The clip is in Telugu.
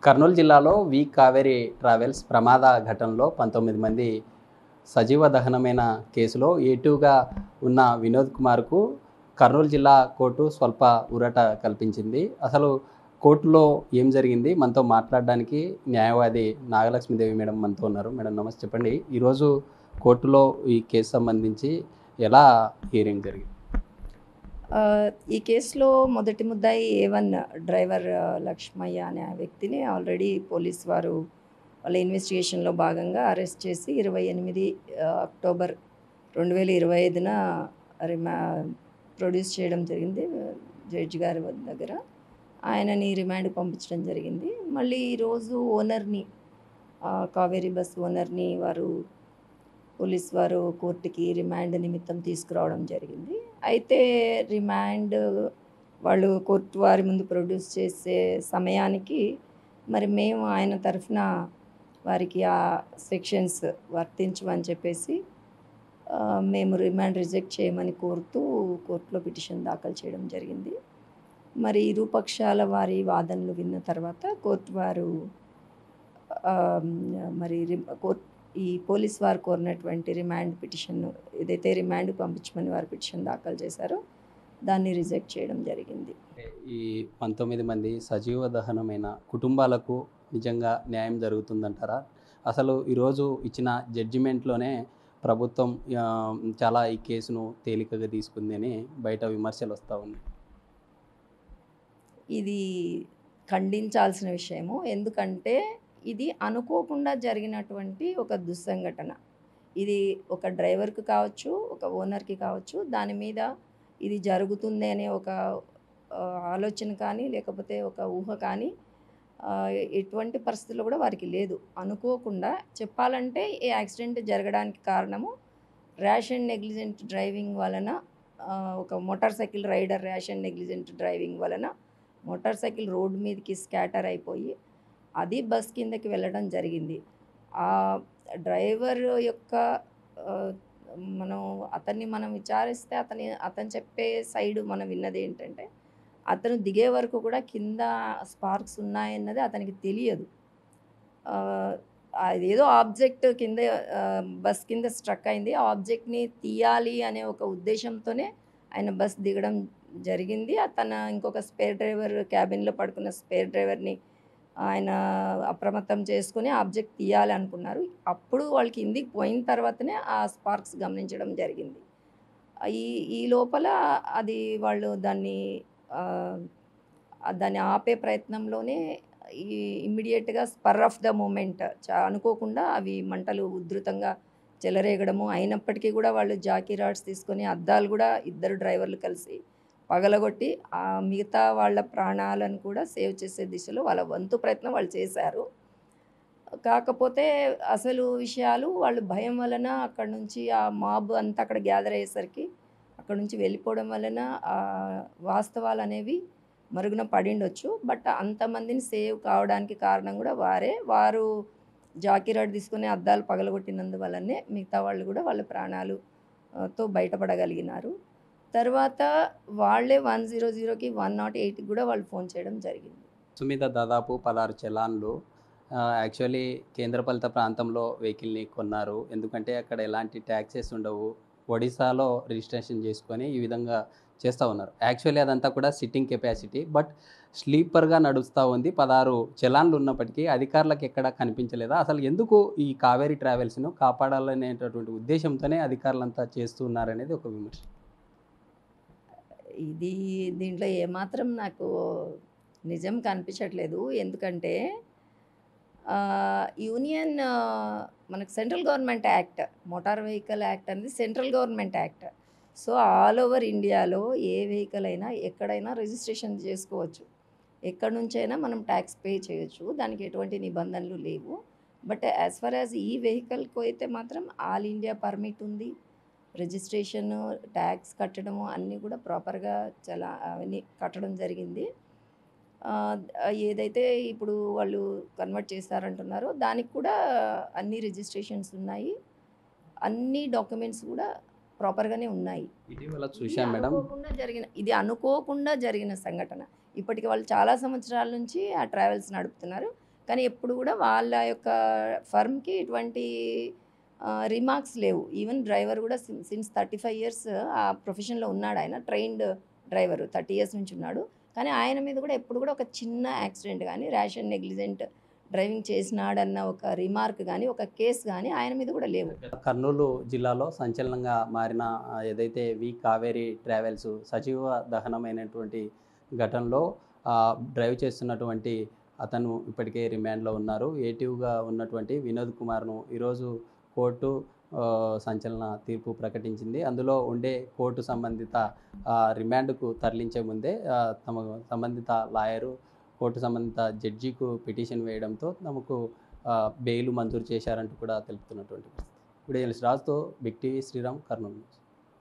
కర్నూలు జిల్లాలో వి కావేరి ట్రావెల్స్ ప్రమాద ఘటనలో 19 మంది సజీవ దహనమైన కేసులో ఏటూగా ఉన్న వినోద్ కుమార్కు కర్నూలు జిల్లా కోర్టు స్వల్ప ఊరట కల్పించింది. అసలు కోర్టులో ఏం జరిగింది, మనతో మాట్లాడడానికి న్యాయవాది నాగలక్ష్మీదేవి మేడం మనతో ఉన్నారు. మేడం నమస్తే, చెప్పండి ఈరోజు కోర్టులో ఈ కేసు సంబంధించి ఎలా హియరింగ్ జరిగింది? ఈ కేసులో మొదటి ముద్దాయి A1 డ్రైవర్ లక్ష్మయ్య అనే వ్యక్తిని ఆల్రెడీ పోలీస్ వారు వాళ్ళ ఇన్వెస్టిగేషన్లో భాగంగా అరెస్ట్ చేసి 28 అక్టోబర్ 2025న ప్రొడ్యూస్ చేయడం జరిగింది జడ్జి గారి దగ్గర. ఆయనని రిమాండ్ పంపించడం జరిగింది. మళ్ళీ ఈరోజు ఓనర్ని, కావేరీ బస్ ఓనర్ని పోలీస్ వారు కోర్టుకి రిమాండ్ నిమిత్తం తీసుకురావడం జరిగింది. అయితే రిమాండ్ వాళ్ళు కోర్టు వారి ముందు ప్రొడ్యూస్ చేసే సమయానికి మరి మేము ఆయన తరఫున వారికి ఆ సెక్షన్స్ వర్తించమని చెప్పేసి మేము రిమాండ్ రిజెక్ట్ చేయమని కోరుతూ కోర్టులో పిటిషన్ దాఖలు చేయడం జరిగింది. మరి ఇరుపక్షాల వారి వాదనలు విన్న తర్వాత కోర్టు వారు ఈ పోలీస్ వారు కోరినటువంటి రిమాండ్ పిటిషన్ ఏదైతే రిమాండ్ పంపించమని వారు పిటిషన్ దాఖలు చేశారో దాన్ని రిజెక్ట్ చేయడం జరిగింది. ఈ 19 మంది సజీవ దహనమైన కుటుంబాలకు నిజంగా న్యాయం జరుగుతుందంటారా? అసలు ఈరోజు ఇచ్చిన జడ్జిమెంట్లోనే ప్రభుత్వం చాలా ఈ కేసును తేలికగా తీసుకుంది అని బయట విమర్శలు వస్తూ ఉన్నాయి. ఇది ఖండించాల్సిన విషయము. ఎందుకంటే ఇది అనుకోకుండా జరిగినటువంటి ఒక దుస్సంఘటన. ఇది ఒక డ్రైవర్కి కావచ్చు, ఒక ఓనర్కి కావచ్చు, దాని మీద ఇది జరుగుతుంది అనే ఒక ఆలోచన కానీ లేకపోతే ఒక ఊహ కానీ ఎటువంటి పరిస్థితుల్లో కూడా వారికి లేదు. అనుకోకుండా చెప్పాలంటే ఈ యాక్సిడెంట్ జరగడానికి కారణము ర్యాష్ అండ్ నెగ్లిజెంట్ డ్రైవింగ్ వలన, ఒక motor cycle rider rash and negligent driving వలన మోటార్ సైకిల్ రోడ్డు మీదకి స్కాటర్ అయిపోయి అది బస్ కిందకి వెళ్ళడం జరిగింది. ఆ డ్రైవర్ యొక్క అతన్ని విచారిస్తే అతను చెప్పే సైడు మనం విన్నది ఏంటంటే అతను దిగే వరకు కూడా కింద స్పార్క్స్ ఉన్నాయన్నది అతనికి తెలియదు. అదేదో ఆబ్జెక్ట్ కింద బస్ కింద స్ట్రక్ అయింది, ఆ ఆబ్జెక్ట్ని తీయాలి అనే ఒక ఉద్దేశంతోనే ఆయన బస్ దిగడం జరిగింది. ఇంకొక స్పేర్ డ్రైవర్, క్యాబిన్లో పడుకున్న స్పేర్ డ్రైవర్ని ఆయన అప్రమత్తం చేసుకుని ఆబ్జెక్ట్ తీయాలి అనుకున్నారు. అప్పుడు వాళ్ళు కిందికి పోయిన తర్వాతనే ఆ స్పార్క్స్ గమనించడం జరిగింది. ఈ లోపల అది వాళ్ళు దాన్ని ఆపే ప్రయత్నంలోనే ఇమ్మీడియట్గా స్పర్ ఆఫ్ ద మూమెంట్ అనుకోకుండా అవి మంటలు ఉధృతంగా చెలరేగడము. అయినప్పటికీ కూడా వాళ్ళు జాకీ రాడ్స్ తీసుకొని అద్దాలు కూడా ఇద్దరు డ్రైవర్లు కలిసి పగలగొట్టి ఆ మిగతా వాళ్ళ ప్రాణాలను కూడా సేవ్ చేసే దిశలో వాళ్ళ వంతు ప్రయత్నం వాళ్ళు చేశారు. కాకపోతే అసలు విషయాలు వాళ్ళు భయం వలన అక్కడ నుంచి ఆ మాబ్ అంతా అక్కడ గ్యాదర్ అయ్యేసరికి అక్కడ నుంచి వెళ్ళిపోవడం వలన వాస్తవాలు అనేవి మరుగున పడిండొచ్చు. బట్ అంతమందిని సేవ్ కావడానికి కారణం కూడా వారు జాకీ రాడ్ తీసుకుని అద్దాలు పగలగొట్టినందువల్లనే మిగతా వాళ్ళు కూడా వాళ్ళ ప్రాణాలతో బయటపడగలిగినారు. తర్వాత వాళ్ళే 100కి 108కి కూడా వాళ్ళు ఫోన్ చేయడం జరిగింది. సుమీద దాదాపు 16 చలాన్లు యాక్చువల్లీ కేంద్రపాలిత ప్రాంతంలో వెహికల్ని కొన్నారు. ఎందుకంటే అక్కడ ఎలాంటి ట్యాక్సెస్ ఉండవు. ఒడిశాలో రిజిస్ట్రేషన్ చేసుకొని ఈ విధంగా చేస్తూ ఉన్నారు. యాక్చువల్లీ అదంతా కూడా సిట్టింగ్ కెపాసిటీ, బట్ స్లీపర్గా నడుస్తూ ఉంది. 16 చలాన్లు ఉన్నప్పటికీ అధికారులకు ఎక్కడ కనిపించలేదా? అసలు ఎందుకు ఈ కావేరీ ట్రావెల్స్ను కాపాడాలనేటటువంటి ఉద్దేశంతోనే అధికారులంతా చేస్తున్నారనేది ఒక విమర్శ. దీంట్లో ఏమాత్రం నాకు నిజం కనిపించట్లేదు. ఎందుకంటే యూనియన్ మనకు central government act, motor vehicle act అనేది central government act. So all over ఇండియాలో ఏ వెహికల్ అయినా ఎక్కడైనా రిజిస్ట్రేషన్ చేసుకోవచ్చు, ఎక్కడి నుంచైనా మనం ట్యాక్స్ పే చేయొచ్చు, దానికి ఎటువంటి నిబంధనలు లేవు. బట్ యాజ్ ఫర్ యాజ్ ఈ వెహికల్కి అయితే మాత్రం ఆల్ ఇండియా పర్మిట్ ఉంది, రిజిస్ట్రేషన్, ట్యాక్స్ కట్టడము అన్నీ కూడా ప్రాపర్గా అవన్నీ కట్టడం జరిగింది. ఏదైతే ఇప్పుడు వాళ్ళు కన్వర్ట్ చేస్తారంటున్నారో దానికి కూడా అన్ని రిజిస్ట్రేషన్స్ ఉన్నాయి, అన్ని డాక్యుమెంట్స్ కూడా ప్రాపర్గానే ఉన్నాయి. ఇది అనుకోకుండా జరిగిన సంఘటన. ఇప్పటికి వాళ్ళు చాలా సంవత్సరాల నుంచి ఆ ట్రావెల్స్ నడుపుతున్నారు, కానీ ఎప్పుడు కూడా వాళ్ళ యొక్క ఫర్మ్కి ఎటువంటి రిమార్క్స్ లేవు. ఈవెన్ డ్రైవర్ కూడా సిన్స్ 35 ఇయర్స్ ఆ ప్రొఫెషన్లో ఉన్నాడు. ఆయన ట్రైన్డ్ డ్రైవరు 30 ఇయర్స్ నుంచి ఉన్నాడు. కానీ ఆయన మీద కూడా ఎప్పుడు కూడా ఒక చిన్న యాక్సిడెంట్ కానీ ర్యాష్ అండ్ నెగ్లిజెంట్ డ్రైవింగ్ చేసినాడన్న ఒక రిమార్క్ కానీ ఒక కేసు కానీ ఆయన మీద కూడా లేవు. కర్నూలు జిల్లాలో సంచలనంగా మారిన ఏదైతే వి కావేరి ట్రావెల్స్ సజీవ దహనమైనటువంటి ఘటనలో డ్రైవ్ చేస్తున్నటువంటి అతను ఇప్పటికే రిమాండ్లో ఉన్నారు. ఏటివ్గా ఉన్నటువంటి వినోద్ కుమార్ను ఈరోజు కోర్టు సంచలన తీర్పు ప్రకటించింది. అందులో ఉండే కోర్టు సంబంధిత రిమాండ్కు తరలించే ముందే తమ సంబంధిత లాయరు కోర్టు సంబంధిత జడ్జికు పిటిషన్ వేయడంతో తమకు బెయిల్ మంజూరు చేశారంటూ కూడా తెలుపుతున్నటువంటి పరిస్థితి. ఇప్పుడు రాజుతో బిగ్ టీవీ శ్రీరామ్, కర్నూలు.